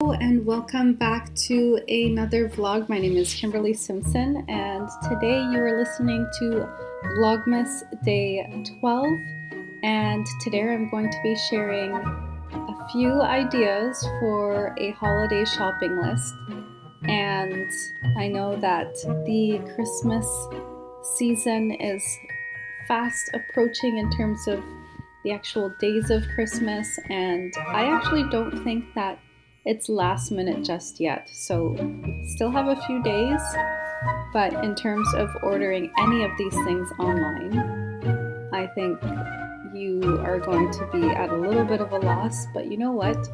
And welcome back to another vlog. My name is Kimberly Simpson, and today you are listening to Vlogmas Day 12, and today I'm going to be sharing a few ideas for a holiday shopping list. And I know that the Christmas season is fast approaching in terms of the actual days of Christmas, and I actually don't think that it's last minute just yet, so still have a few days, but in terms of ordering any of these things online, I think you are going to be at a little bit of a loss. But you know what?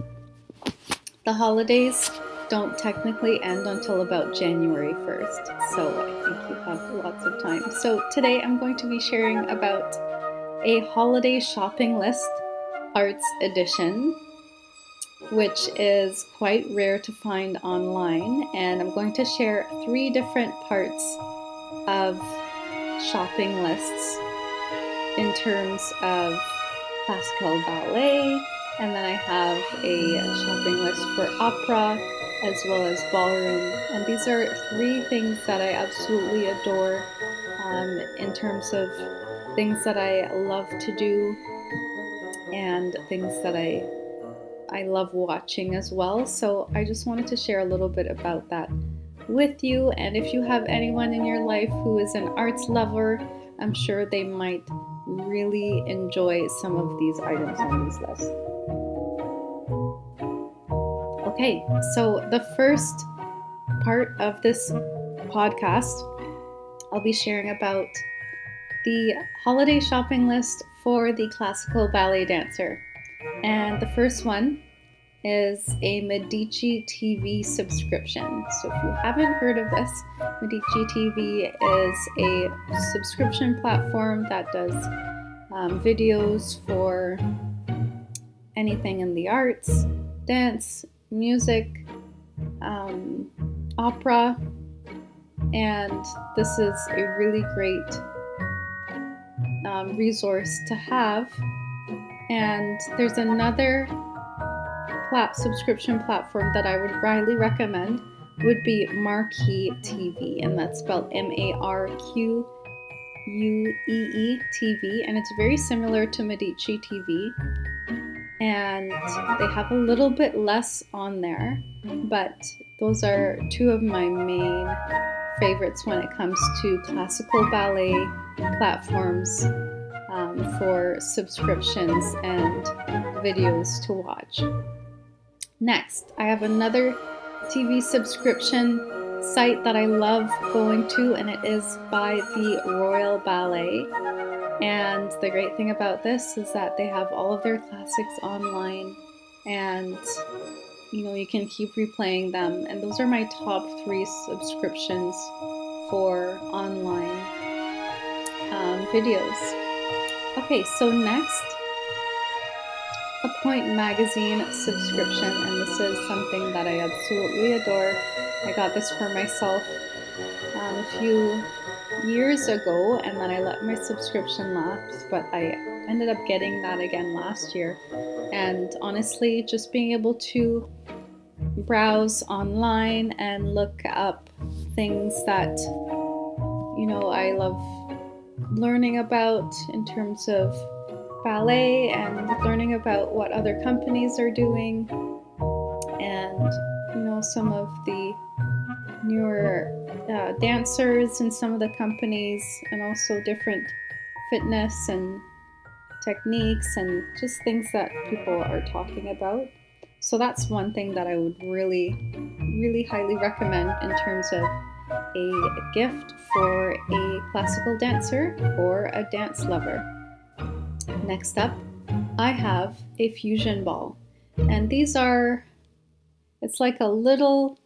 The holidays don't technically end until about January 1st, so I think you have lots of time. So today I'm going to be sharing about a holiday shopping list arts edition, which is quite rare to find online, and I'm going to share 3 different parts of shopping lists in terms of classical ballet, and then I have a shopping list for opera as well as ballroom, and these are 3 things that I absolutely adore in terms of things that I love to do and things that I love watching as well. So I just wanted to share a little bit about that with you. And if you have anyone in your life who is an arts lover, I'm sure they might really enjoy some of these items on these lists. Okay, so the first part of this podcast, I'll be sharing about the holiday shopping list for the classical ballet dancer. And the first one is a Medici TV subscription. So if you haven't heard of this, Medici TV is a subscription platform that does videos for anything in the arts, dance, music, opera, and this is a really great resource to have. And there's another subscription platform that I would highly recommend would be Marquee TV, and that's spelled Marquee TV, and it's very similar to Medici TV, and they have a little bit less on there, but those are 2 of my main favorites when it comes to classical ballet platforms for subscriptions and videos to watch. Next, I have another TV subscription site that I love going to, and it is by the Royal Ballet. And the great thing about this is that they have all of their classics online, and you can keep replaying them. And those are my top 3 subscriptions for online videos. Okay, so next, a Pointe magazine subscription, and this is something that I absolutely adore. I got this for myself a few years ago, and then I let my subscription lapse, but I ended up getting that again last year. And honestly, just being able to browse online and look up things that I love learning about in terms of ballet, and learning about what other companies are doing, and some of the newer dancers in some of the companies, and also different fitness and techniques and just things that people are talking about. So that's one thing that I would really highly recommend in terms of a gift for a classical dancer or a dance lover. Next up, I have a fusion ball, and it's like a little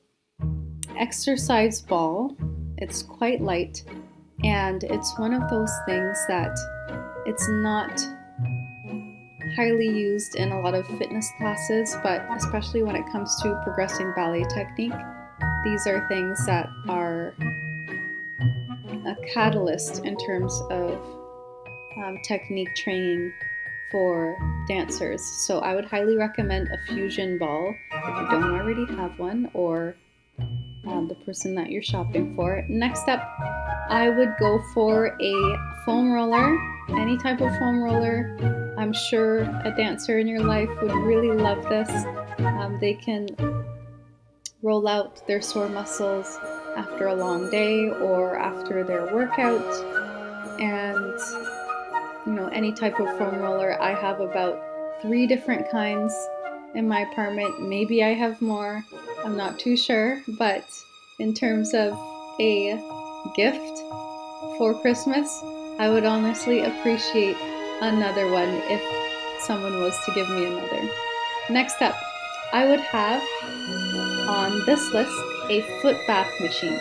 exercise ball. It's quite light, and it's one of those things that it's not highly used in a lot of fitness classes, but especially when it comes to progressing ballet technique, these are things that are a catalyst in terms of technique training for dancers. So I would highly recommend a fusion ball if you don't already have one, or the person that you're shopping for. Next up, I would go for a foam roller, any type of foam roller. I'm sure a dancer in your life would really love this. They can roll out their sore muscles after a long day or after their workout. And any type of foam roller. I have about 3 different kinds in my apartment. Maybe I have more, I'm not too sure, but in terms of a gift for Christmas, I would honestly appreciate another one if someone was to give me another. Next up, I would have on this list a foot bath machine.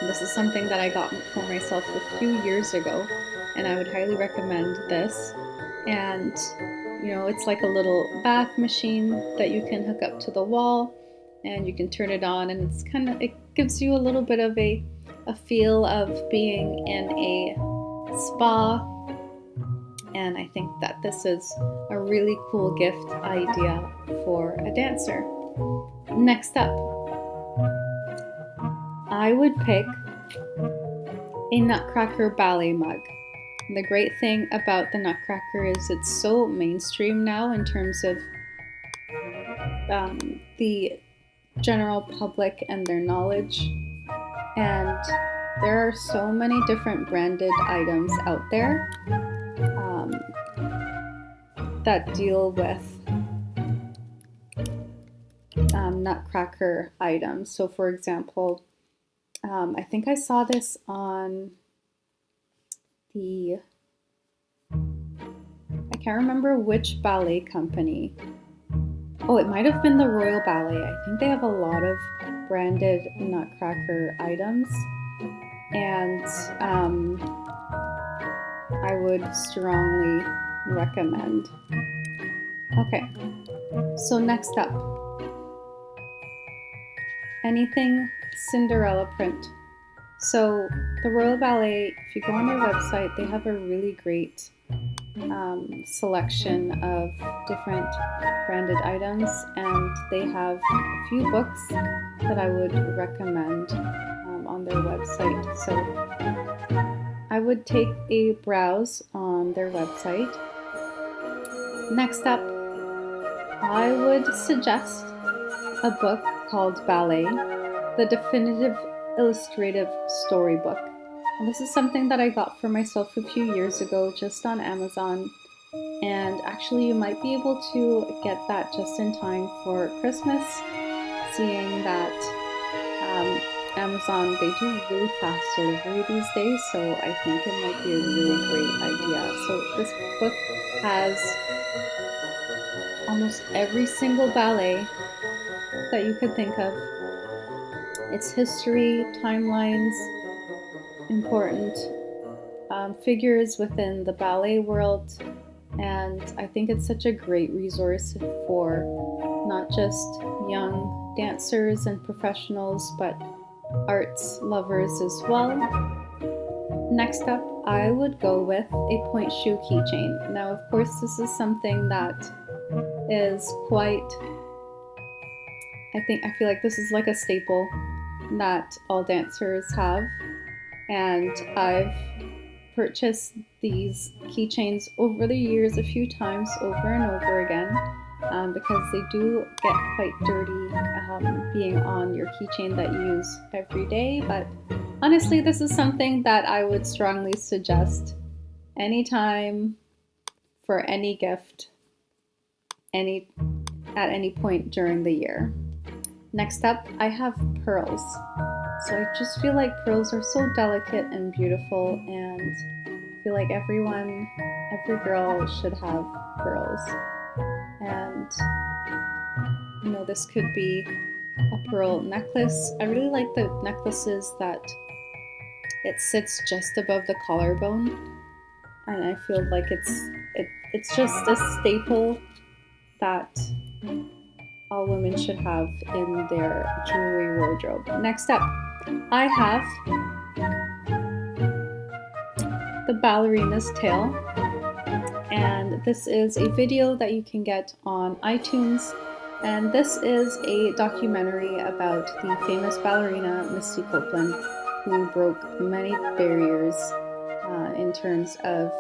This is something that I got for myself a few years ago, and I would highly recommend this. And it's like a little bath machine that you can hook up to the wall, and you can turn it on, and it gives you a little bit of a feel of being in a spa. And I think that this is a really cool gift idea for a dancer. Next up, I would pick a Nutcracker Ballet Mug. The great thing about the Nutcracker is it's so mainstream now in terms of the general public and their knowledge. And there are so many different branded items out there that deal with Nutcracker items. So for example, I think I saw this on I can't remember which ballet company. Oh, it might have been the Royal Ballet. I think they have a lot of branded Nutcracker items, and I would strongly recommend. Okay, so next up, anything Cinderella print. So the Royal Ballet, if you go on their website, they have a really great selection of different branded items, and they have a few books that I would recommend on their website. So I would take a browse on their website. Next up, I would suggest a book called Ballet, the Definitive Illustrative Storybook. And this is something that I got for myself a few years ago just on Amazon. And actually you might be able to get that just in time for Christmas, seeing that Amazon, they do really fast delivery these days, so I think it might be a really great idea. So this book has almost every single ballet that you could think of. Its history, timelines, important figures within the ballet world, and I think it's such a great resource for not just young dancers and professionals, but arts lovers as well. Next up, I would go with a Pointe shoe keychain. Now, of course, this is something that is quite, I feel like this is like a staple that all dancers have, and I've purchased these keychains over the years a few times over and over again because they do get quite dirty being on your keychain that you use every day. But honestly, this is something that I would strongly suggest anytime for any gift, at any point during the year. Next up, I have pearls. So I just feel like pearls are so delicate and beautiful, and I feel like every girl should have pearls. And this could be a pearl necklace. I really like the necklaces that it sits just above the collarbone, and I feel like it's just a staple that all women should have in their jewelry wardrobe. Next up, I have the ballerina's tail. and this is a video that you can get on iTunes, and this is a documentary about the famous ballerina Misty Copeland, who broke many barriers in terms of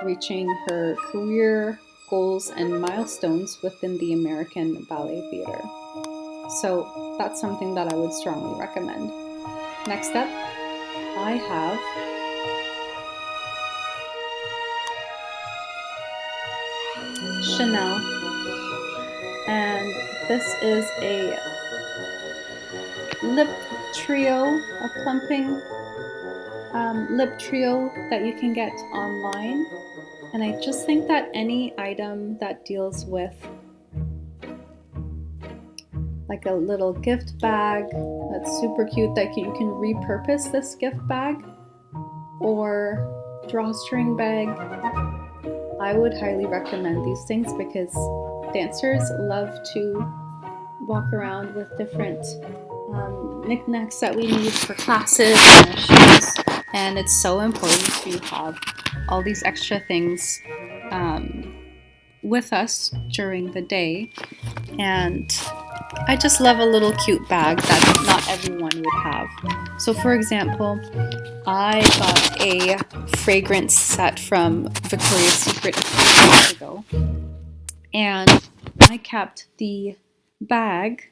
reaching her career goals and milestones within the American ballet theater. So that's something that I would strongly recommend. Next up, I have Chanel, and this is a lip trio, a plumping lip trio that you can get online. And I just think that any item that deals with like a little gift bag that's super cute, that you can repurpose this gift bag, or drawstring bag, I would highly recommend these things because dancers love to walk around with different knickknacks that we need for classes and our shows, and it's so important to have all these extra things with us during the day. And I just love a little cute bag that not everyone would have. So for example, I got a fragrance set from Victoria's Secret a few years ago, and I kept the bag,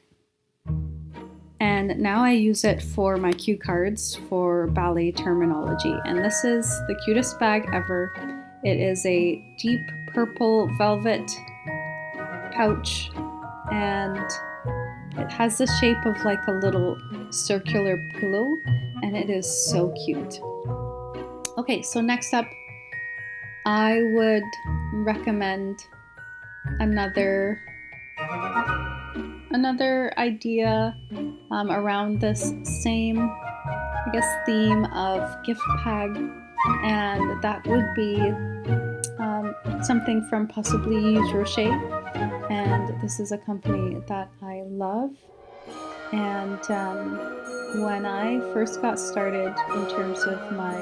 and now I use it for my cue cards for ballet terminology. And this is the cutest bag ever. It is a deep purple velvet pouch, and it has the shape of like a little circular pillow, and it is so cute. Okay, so next up, I would recommend another idea around this same, I guess, theme of gift bag, and that would be something from possibly Yves Rche. And this is a company that I love. And when I first got started in terms of my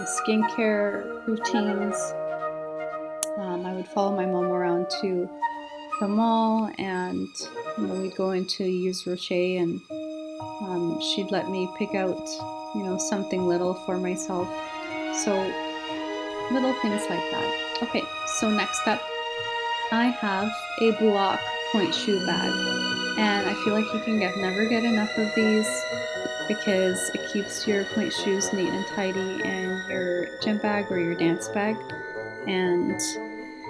skincare routines, I would follow my mom around to the mall, and we'd go into Yves Rche, and she'd let me pick out something little for myself. So little things like that. Okay, so next up, I have a Bloch Pointe shoe bag, and I feel like you can never get enough of these because it keeps your pointe shoes neat and tidy in your gym bag or your dance bag. And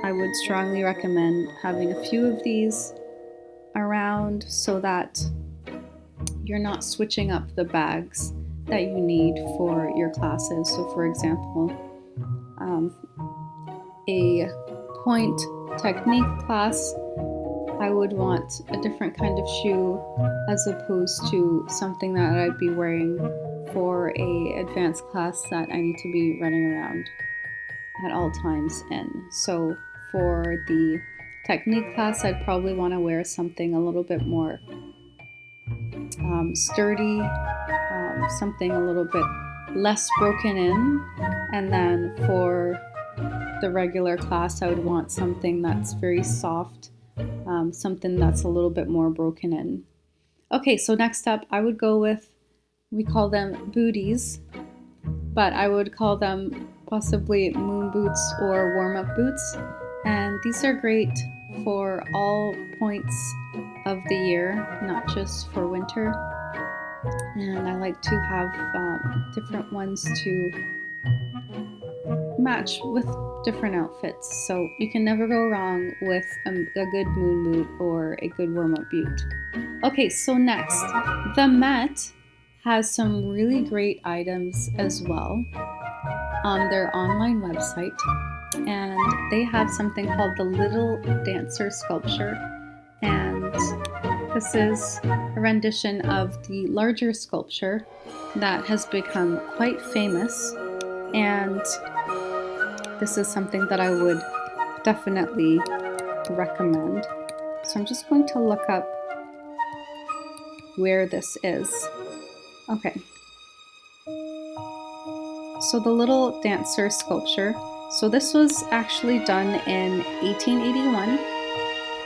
I would strongly recommend having a few of these around so that you're not switching up the bags that you need for your classes. So for example, a pointe technique class, I would want a different kind of shoe as opposed to something that I'd be wearing for a advanced class that I need to be running around at all times in. So for the technique class, I'd probably want to wear something a little bit more sturdy, something a little bit less broken in. And then for the regular class, I would want something that's very soft, something that's a little bit more broken in. Okay, so next up, I would go with, we call them booties, but I would call them possibly moon boots or warm-up boots. And these are great for all points of the year, not just for winter. And I like to have different ones to match with different outfits. So you can never go wrong with a good moon boot or a good warm-up boot. Okay, so next, the Met has some really great items as well on their online website, and they have something called the Little Dancer Sculpture, and this is a rendition of the larger sculpture that has become quite famous, and this is something that I would definitely recommend. So I'm just going to look up where this is. Okay. So the Little Dancer Sculpture. So this was actually done in 1881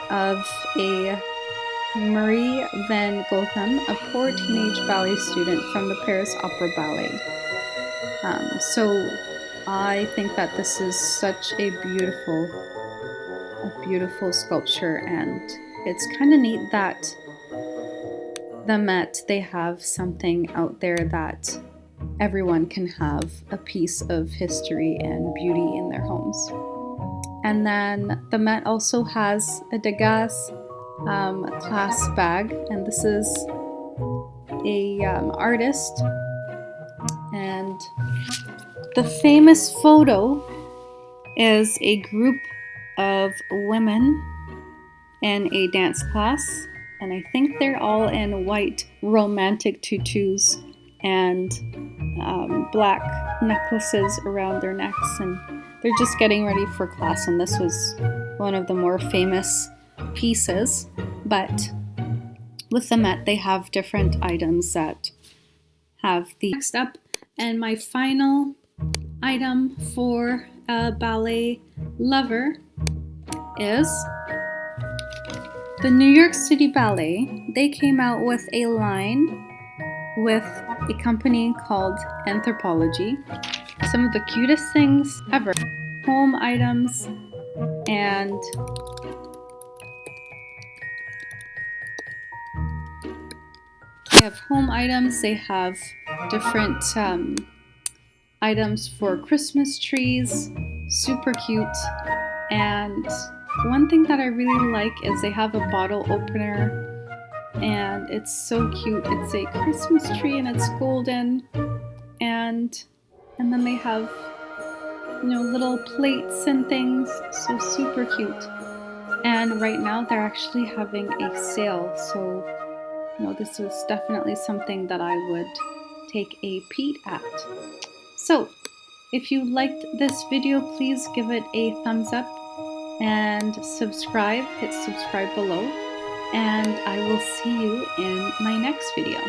of a Marie van Gotham, a poor teenage ballet student from the Paris Opera Ballet. So I think that this is such a beautiful sculpture, and it's kind of neat that the Met, they have something out there that everyone can have a piece of history and beauty in their homes. And then the Met also has a Degas clasp bag, and this is a artist, and the famous photo is a group of women in a dance class, and I think they're all in white romantic tutus and black necklaces around their necks, and they're just getting ready for class. And this was one of the more famous pieces, but with the Met, they have different items that have the next up. And my final item for a ballet lover is the New York City Ballet. They came out with a line with a company called Antrhopologie. Some of the cutest things ever. Home items, and they have home items. They have different items for Christmas trees, super cute. And one thing that I really like is they have a bottle opener, and it's so cute. It's a Christmas tree and it's golden, and then they have, you know, little plates and things, so super cute. And right now they're actually having a sale, so you know, this is definitely something that I would take a peek at. So if you liked this video, please give it a thumbs up and subscribe. Hit subscribe below, and I will see you in my next video.